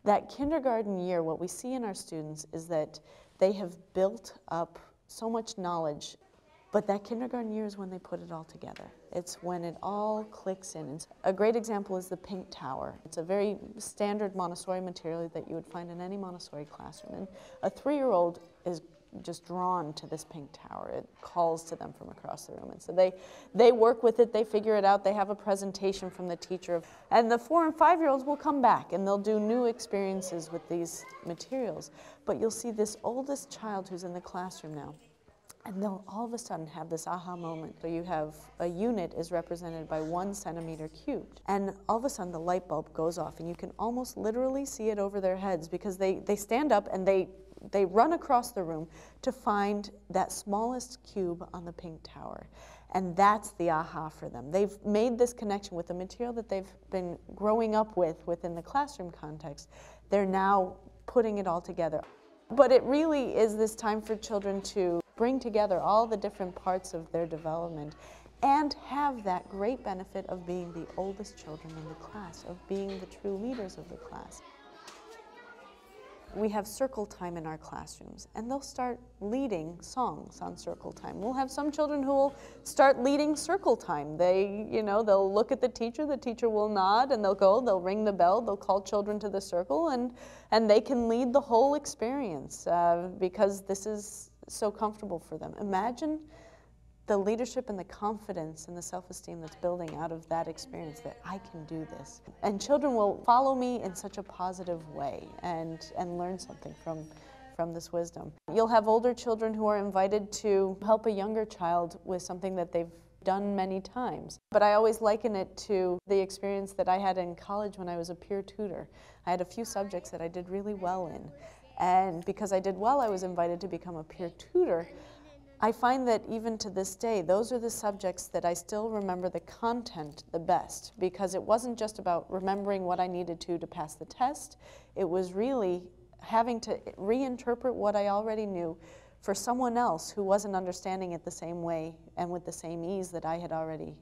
That kindergarten year, what we see in our students is that they have built up so much knowledge, but that kindergarten year is when they put it all together. It's when it all clicks in. And a great example is the pink tower. It's a very standard Montessori material that you would find in any Montessori classroom. And a 3-year-old is just drawn to this pink tower. It calls to them from across the room. And so they work with it, they figure it out, they have a presentation from the teacher. And the 4- and 5-year-olds will come back and they'll do new experiences with these materials. But you'll see this oldest child who's in the classroom now, and they'll all of a sudden have this aha moment. So you have a unit is represented by 1 centimeter cubed. And all of a sudden the light bulb goes off and you can almost literally see it over their heads because they stand up and they run across the room to find that smallest cube on the pink tower. And that's the aha for them. They've made this connection with the material that they've been growing up with within the classroom context. They're now putting it all together. But it really is this time for children to bring together all the different parts of their development and have that great benefit of being the oldest children in the class, of being the true leaders of the class. We have circle time in our classrooms, and they'll start leading songs on circle time. We'll have some children who will start leading circle time. They'll look at the teacher will nod, and they'll ring the bell, they'll call children to the circle, and they can lead the whole experience because this is so comfortable for them. Imagine the leadership and the confidence and the self-esteem that's building out of that experience, that I can do this. And children will follow me in such a positive way and learn something from this wisdom. You'll have older children who are invited to help a younger child with something that they've done many times. But I always liken it to the experience that I had in college when I was a peer tutor. I had a few subjects that I did really well in. And because I did well, I was invited to become a peer tutor. I find that even to this day, those are the subjects that I still remember the content the best, because it wasn't just about remembering what I needed to pass the test. It was really having to reinterpret what I already knew for someone else who wasn't understanding it the same way and with the same ease that I had already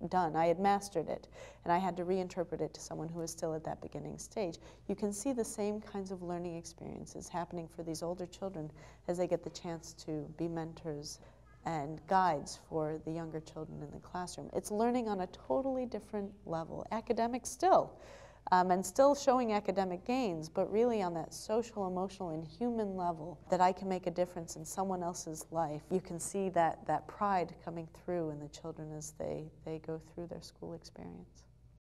done. I had mastered it, and I had to reinterpret it to someone who was still at that beginning stage. You can see the same kinds of learning experiences happening for these older children as they get the chance to be mentors and guides for the younger children in the classroom. It's learning on a totally different level, academic still, and still showing academic gains, but really on that social, emotional, and human level, that I can make a difference in someone else's life. You can see that pride coming through in the children as they go through their school experience.